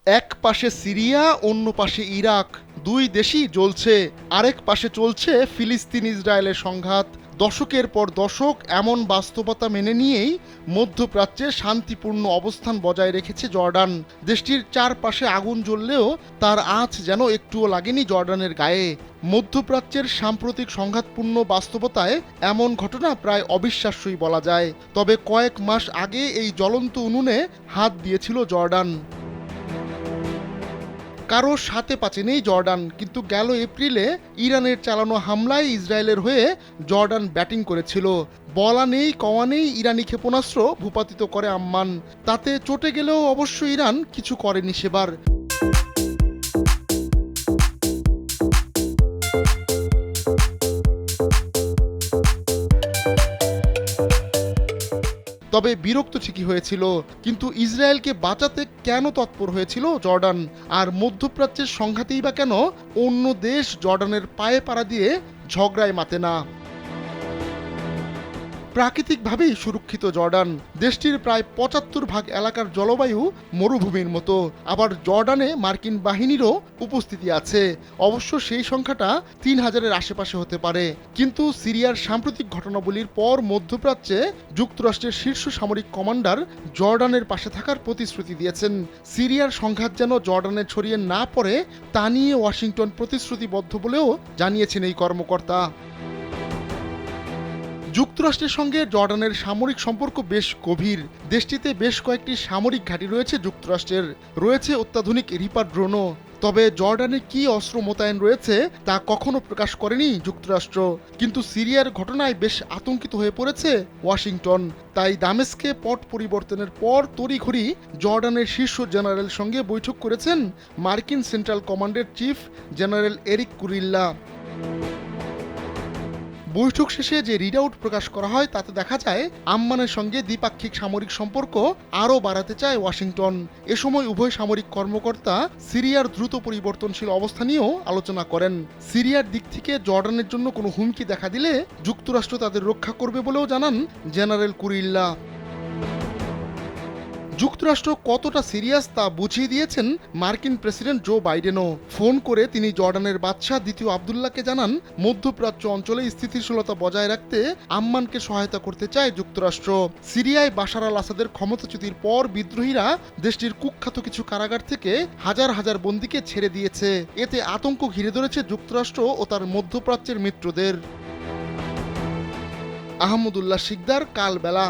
এক পাশে সিরিয়া, অন্য পাশে ইরাক, দুই দেশই জ্বলছে। আরেক পাশে চলছে ফিলিস্তিন ইসরায়েলের সংঘাত। দশকের পর দশক এমন বাস্তবতা মেনে নিয়েই মধ্যপ্রাচ্যে শান্তিপূর্ণ অবস্থান বজায় রেখেছে জর্ডান। দেশটির চারপাশে আগুন জ্বললেও তার আঁচ যেন একটুও লাগেনি জর্ডানের গায়ে। মধ্যপ্রাচ্যের সাম্প্রতিক সংঘাতপূর্ণ বাস্তবতায় এমন ঘটনা প্রায় অবিশ্বাস্যই বলা যায়। তবে কয়েক মাস আগে এই জ্বলন্ত উনুনে হাত দিয়েছিল জর্ডান। কারো সাথে পাচে নেই জর্ডান, কিন্তু গেল এপ্রিলে ইরানের চালানো হামলায় ইসরায়েলের হয়ে জর্ডান ব্যাটিং করেছিল। বলা নেই কওয়া নেই, ইরানি ক্ষেপণাস্ত্র ভূপাতিত করে আম্মান। তাতে চটে গেলেও অবশ্য ইরান কিছু করেনি সেবার। তবে বিরক্ত ঠিকই হয়েছিল, কিন্তু ইসরায়েলকে বাঁচাতে কেন তৎপর হয়েছিল জর্ডান? আর মধ্যপ্রাচ্যের সংঘাতেই বা কেন অন্য দেশ জর্ডানের পায়ে পাড়া দিয়ে ঝগড়ায় মাতে না? প্রাকৃতিকভাবেই সুরক্ষিত জর্ডান। দেশটির প্রায় ৭৫% এলাকার জলবায়ু মরুভূমির মতো। আবার জর্ডানে মার্কিন বাহিনীরও উপস্থিতি আছে। অবশ্য সেই সংখ্যাটা ৩,০০০-এর আশেপাশে হতে পারে। কিন্তু সিরিয়ার সাম্প্রতিক ঘটনাবলীর পর মধ্যপ্রাচ্যে যুক্তরাষ্ট্রের শীর্ষ সামরিক কমান্ডার জর্ডানের পাশে থাকার প্রতিশ্রুতি দিয়েছেন। সিরিয়ার সংঘাত যেন জর্ডানে ছড়িয়ে না পড়ে তা নিয়ে ওয়াশিংটন প্রতিশ্রুতিবদ্ধ বলেও জানিয়েছেন এই কর্মকর্তা। যুক্তরাষ্ট্রের সঙ্গে জর্ডানের সামরিক সম্পর্ক বেশ গভীর। দেশটিতে বেশ কয়েকটি সামরিক ঘাঁটি রয়েছে যুক্তরাষ্ট্রের, রয়েছে অত্যাধুনিক রিপার ড্রোনও। তবে জর্ডানে কি অস্ত্র মোতায়েন রয়েছে তা কখনো প্রকাশ করেনি যুক্তরাষ্ট্র। কিন্তু সিরিয়ার ঘটনায় বেশ আতঙ্কিত হয়ে পড়েছে ওয়াশিংটন। তাই দামেস্কে পট পরিবর্তনের পর তড়িঘড়ি জর্ডানের শীর্ষ জেনারেল সঙ্গে বৈঠক করেছেন মার্কিন সেন্ট্রাল কমান্ডের চিফ জেনারেল এরিক কুরিল্লা। বৈঠক শেষে যে রিড আউট প্রকাশ করা হয় তাতে দেখা যায় আম্মানের সঙ্গে দ্বিপাক্ষিক সামরিক সম্পর্ক আরও বাড়াতে চায় ওয়াশিংটন। এ সময় উভয় সামরিক কর্মকর্তা সিরিয়ার দ্রুত পরিবর্তনশীল অবস্থা নিয়েও আলোচনা করেন। সিরিয়ার দিক থেকে জর্ডানের জন্য কোনো হুমকি দেখা দিলে যুক্তরাষ্ট্র তাদের রক্ষা করবে বলেও জানান জেনারেল কুরিল্লা। যুক্তরাষ্ট্র কতটা সিরিয়াস তা বুঝিয়ে দিয়েছেন মার্কিন প্রেসিডেন্ট জো বাইডেনও। ফোন করে তিনি জর্ডানের বাদশাহ দ্বিতীয় আবদুল্লাহকে জানান, মধ্যপ্রাচ্য অঞ্চলে স্থিতিশীলতা বজায় রাখতে আম্মানকে সহায়তা করতে চায় যুক্তরাষ্ট্র। সিরিয়ায় বাশার আল আসাদের ক্ষমতাচ্যুতির পর বিদ্রোহীরা দেশটির কুখ্যাত কিছু কারাগার থেকে হাজার হাজার বন্দীকে ছেড়ে দিয়েছে। এতে আতঙ্ক ঘিরে ধরেছে যুক্তরাষ্ট্র ও তার মধ্যপ্রাচ্যের মিত্রদের। আহমদুল্লাহ শিকদার, কালবেলা।